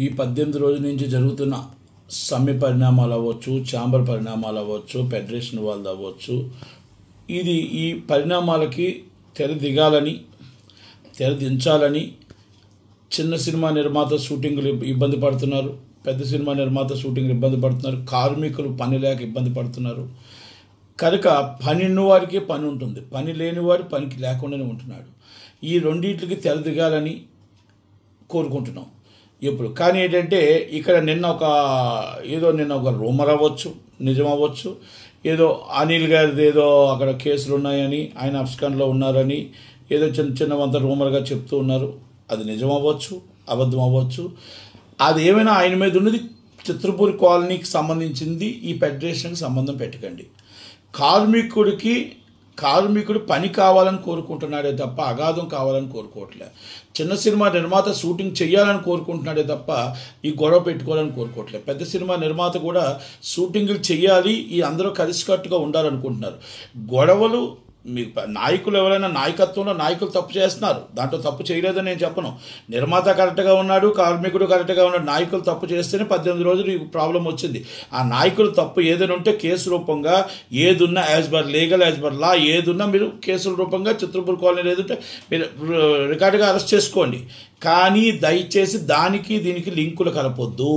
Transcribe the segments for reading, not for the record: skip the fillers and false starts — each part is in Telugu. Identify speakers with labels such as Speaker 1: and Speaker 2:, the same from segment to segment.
Speaker 1: ఈ 18 రోజుల నుంచి జరుగుతున్న సమ్మె పరిణామాలు అవ్వచ్చు, ఛాంబర్ పరిణామాలు అవ్వచ్చు, ఫెడరేషన్ వాళ్ళది అవ్వచ్చు, ఈ పరిణామాలకి తెరదించాలని చిన్న సినిమా నిర్మాత షూటింగ్లు ఇబ్బంది పడుతున్నారు, పెద్ద సినిమా నిర్మాత షూటింగ్లు ఇబ్బంది పడుతున్నారు, కార్మికులు పని లేక ఇబ్బంది పడుతున్నారు. కనుక పని ఉన్నవారికి పని ఉంటుంది, పని లేనివాడు పనికి లేకుండానే ఉంటున్నాడు. ఈ రెండింటికి తెరదిగాలని కోరుకుంటున్నాం ఇప్పుడు. కానీ ఏంటంటే ఇక్కడ నిన్న ఒక రూమర్ అవ్వచ్చు, నిజం అవ్వచ్చు, ఏదో అనిల్ గారిది ఏదో అక్కడ కేసులు ఉన్నాయని, ఆయన అబ్స్కాండ్లో ఉన్నారని ఏదో చిన్నవంత రూమర్గా చెప్తూ ఉన్నారు. అది నిజం అవ్వచ్చు, అబద్ధం అవ్వచ్చు. అది ఏమైనా ఆయన మీద ఉన్నది చిత్రపూర్ కాలనీకి సంబంధించింది. ఈ ఫెడరేషన్కి సంబంధం పెట్టకండి. కార్మికుడు పని కావాలని కోరుకుంటున్నాడే తప్ప అగాధం కావాలని కోరుకోవట్లే. చిన్న సినిమా నిర్మాత షూటింగ్ చేయాలని కోరుకుంటున్నాడే తప్ప ఈ గొడవ పెట్టుకోవాలని కోరుకోవట్లే. పెద్ద సినిమా నిర్మాత కూడా షూటింగ్లు చేయాలి, ఈ అందరూ కలిసికట్టుగా ఉండాలనుకుంటున్నారు. గొడవలు మీ నాయకులు ఎవరైనా నాయకత్వంలో నాయకులు తప్పు చేస్తున్నారు, దాంట్లో తప్పు చేయలేదని నేను చెప్పను. నిర్మాత కరెక్ట్గా ఉన్నాడు, కార్మికుడు కరెక్ట్గా ఉన్నాడు. నాయకులు తప్పు చేస్తేనే 18 రోజులు ఈ ప్రాబ్లం వచ్చింది. ఆ నాయకులు తప్పు ఏదైనా ఉంటే కేసు రూపంగా ఏదున్నా as per legal, as per law ఏదున్నా మీరు కేసుల రూపంగా చిత్రపూర్ కాలనీ ఏదంటే మీరు రికార్డుగా అరెస్ట్ చేసుకోండి. కానీ దయచేసి దానికి దీనికి లింకులు కలపొద్దు.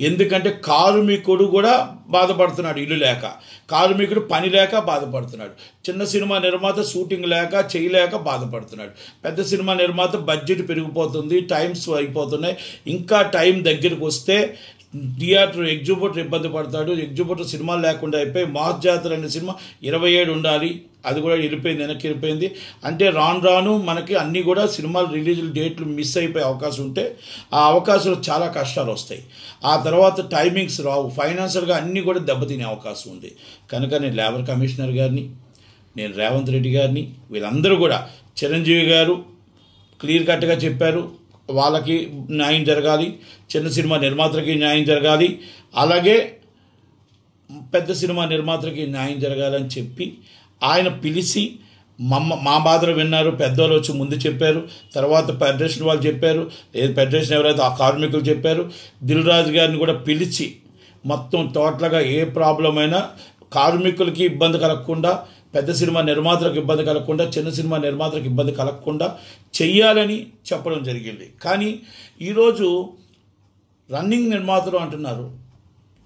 Speaker 1: ఎందుకంటే కార్మికుడు కూడా బాధపడుతున్నాడు, ఇల్లు లేక, కార్మికుడు పని లేక బాధపడుతున్నాడు, చిన్న సినిమా నిర్మాత షూటింగ్ లేక చేయలేక బాధపడుతున్నాడు, పెద్ద సినిమా నిర్మాత బడ్జెట్ పెరిగిపోతుంది, టైమ్స్ అయిపోతున్నాయి, ఇంకా టైం దగ్గరికి వస్తే థియేటర్ ఎగ్జిబిటర్ ఇబ్బంది పడతాడు. ఎగ్జిబిటర్ సినిమాలు లేకుండా అయిపోయి మాస్ జాతర అనే సినిమా 27 ఉండాలి, అది కూడా వెనక్కి వెళ్ళిపోయింది. అంటే రాను మనకి అన్నీ కూడా సినిమాలు రిలీజ్ డేట్లు మిస్ అయిపోయే అవకాశం ఉంటే ఆ అవకాశాలు చాలా కష్టాలు వస్తాయి. ఆ తర్వాత టైమింగ్స్ రావు, ఫైనాన్షియల్గా అన్నీ కూడా దెబ్బతినే అవకాశం ఉంది. కనుక నేను లేబర్ కమిషనర్ గారిని, నేను రేవంత్ రెడ్డి గారిని, వీళ్ళందరూ కూడా, చిరంజీవి గారు క్లియర్ కట్గా చెప్పారు, వాళ్ళకి న్యాయం జరగాలి, చిన్న సినిమా నిర్మాతలకి న్యాయం జరగాలి, అలాగే పెద్ద సినిమా నిర్మాతలకి న్యాయం జరగాలని చెప్పి ఆయన పిలిచి మా బాధలు విన్నారు. పెద్దవాళ్ళు వచ్చి ముందు చెప్పారు, తర్వాత ఫెడరేషన్ వాళ్ళు చెప్పారు, ఫెడరేషన్ ఎవరైతే ఆ కార్మికులు చెప్పారు. దిల్ రాజు గారిని కూడా పిలిచి మొత్తం టోటల్గా ఏ ప్రాబ్లం అయినా కార్మికులకి ఇబ్బంది కలగకుండా, పెద్ద సినిమా నిర్మాతలకు ఇబ్బంది కలగకుండా, చిన్న సినిమా నిర్మాతలకు ఇబ్బంది కలగకుండా చెయ్యాలని చెప్పడం జరిగింది. కానీ ఈరోజు రన్నింగ్ నిర్మాతలు అంటున్నారు.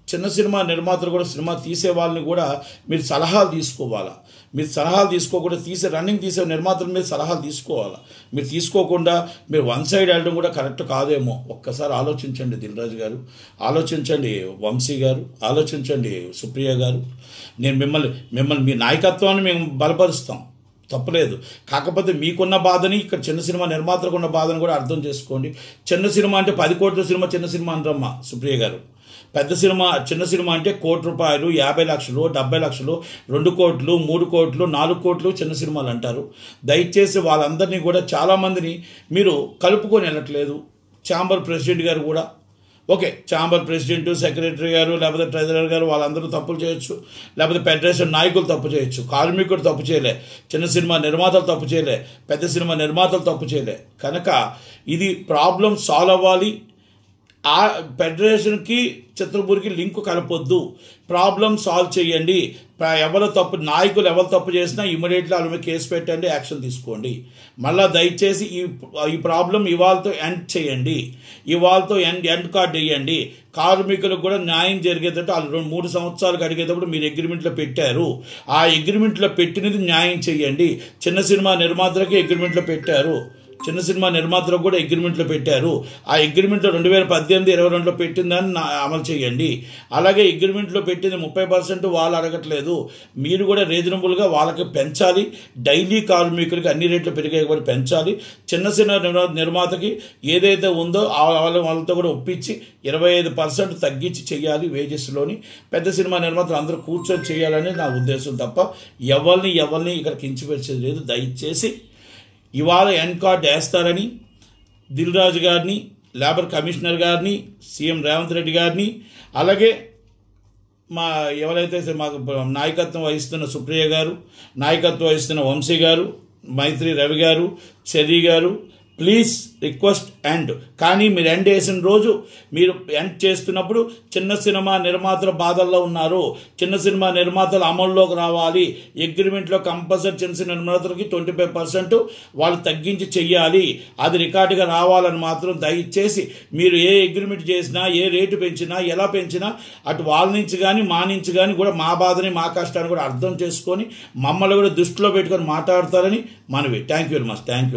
Speaker 1: చిన్న సినిమా నిర్మాతలు కూడా, సినిమా తీసే వాళ్ళని కూడా మీరు సలహాలు తీసుకోవాలా. మీరు సలహాలు తీసుకోకుండా రన్నింగ్ తీసే నిర్మాతల మీద సలహాలు తీసుకోవాలా. మీరు తీసుకోకుండా మీరు వన్ సైడ్ వెళ్ళడం కూడా కరెక్ట్ కాదేమో. ఒక్కసారి ఆలోచించండి దిల్ రాజు గారు, ఆలోచించండి వంశీ గారు, ఆలోచించండి సుప్రియ గారు. నేను మిమ్మల్ని మీ నాయకత్వాన్ని మేము బలపరుస్తాం, తప్పలేదు. కాకపోతే మీకున్న బాధని, ఇక్కడ చిన్న సినిమా నిర్మాతలకు ఉన్న బాధను కూడా అర్థం చేసుకోండి. చిన్న సినిమా అంటే 10 కోట్ల సినిమా చిన్న సినిమా అంటారమ్మా సుప్రియ గారు. పెద్ద సినిమా, చిన్న సినిమా అంటే ₹1 కోటి, 50 లక్షలు, 70 లక్షలు, 2 కోట్లు, 3 కోట్లు, 4 కోట్లు చిన్న సినిమాలు అంటారు. దయచేసి వాళ్ళందరినీ కూడా చాలామందిని మీరు కలుపుకొని వెళ్ళట్లేదు. ఛాంబర్ ప్రెసిడెంట్ గారు కూడా ఓకే, ఛాంబర్ ప్రెసిడెంట్, సెక్రటరీ గారు, లేకపోతే ట్రెజరర్ గారు వాళ్ళందరూ తప్పులు చేయొచ్చు, లేకపోతే ఫెడరేషన్ నాయకులు తప్పు చేయొచ్చు, కార్మికుడు తప్పు చేయలే, చిన్న సినిమా నిర్మాతలు తప్పు చేయలే, పెద్ద సినిమా నిర్మాతలు తప్పు చేయలే. కనుక ఇది ప్రాబ్లం సాల్వ్ అవ్వాలి. ఆ ఫెడరేషన్కి చిత్రపూర్కి లింకు కలపొద్దు, ప్రాబ్లం సాల్వ్ చేయండి. నాయకులు ఎవరు తప్పు చేసినా ఇమీడియట్లీ వాళ్ళ మీద కేసు పెట్టండి, యాక్షన్ తీసుకోండి. మళ్ళీ దయచేసి ఈ ప్రాబ్లం ఇవాళతో ఎండ్ చేయండి, ఇవాళతో ఎండ్ కార్డ్ వేయండి. కార్మికులకు కూడా న్యాయం జరిగేటట్టు వాళ్ళు 3 సంవత్సరాలకు అడిగేటప్పుడు మీరు అగ్రిమెంట్లో పెట్టారు, ఆ అగ్రిమెంట్లో పెట్టినది న్యాయం చేయండి. చిన్న సినిమా నిర్మాతలకి అగ్రిమెంట్లో పెట్టారు, చిన్న సినిమా నిర్మాతలకు కూడా అగ్రిమెంట్లో పెట్టారు. ఆ అగ్రిమెంట్లో 2018-22లో పెట్టిందని అమలు చేయండి. అలాగే అగ్రిమెంట్లో పెట్టింది 30% వాళ్ళు అడగట్లేదు, మీరు కూడా రీజనబుల్గా వాళ్ళకి పెంచాలి. డైలీ కార్మికులకి అన్ని రేట్లు పెరిగేయబడి పెంచాలి. చిన్న సినిమా నిర్మాతకి ఏదైతే ఉందో వాళ్ళతో కూడా ఒప్పించి 25% తగ్గించి చేయాలి వేజెస్లోని. పెద్ద సినిమా నిర్మాతలు అందరూ కూర్చొని చేయాలని నా ఉద్దేశం తప్ప ఎవరిని ఇక్కడ కించపరిచేది లేదు. దయచేసి ఇవాళ ఎండ్ కార్డ్ వేస్తారని దిల్ రాజు గారిని, లేబర్ కమిషనర్ గారిని, సీఎం రేవంత్ రెడ్డి గారిని, అలాగే ఎవరైతే మాకు నాయకత్వం వహిస్తున్న సుప్రియ గారు, నాయకత్వం వహిస్తున్న వంశీ గారు, మైత్రి రవి గారు, చెర్రీ గారు, ప్లీజ్ రిక్వెస్ట్ ఎండ్. కానీ మీరు ఎండ్ వేసిన రోజు మీరు ఎండ్ చేస్తున్నప్పుడు చిన్న సినిమా నిర్మాతల బాధల్లో ఉన్నారు, చిన్న సినిమా నిర్మాతలు అమల్లోకి రావాలి, అగ్రిమెంట్లో కంపల్సరీ చిన్న సినిమా నిర్మాతలకి 25% వాళ్ళు తగ్గించి చెయ్యాలి, అది రికార్డుగా రావాలని మాత్రం దయచేసి మీరు ఏ అగ్రిమెంట్ చేసినా, ఏ రేటు పెంచినా, ఎలా పెంచినా అటు వాళ్ళ నుంచి కానీ మా నుంచి కానీ కూడా మా బాధని మా కష్టాన్ని కూడా అర్థం చేసుకొని మమ్మల్ని కూడా దృష్టిలో పెట్టుకొని మాట్లాడతారని మనవి. Thank you very much. Thank you.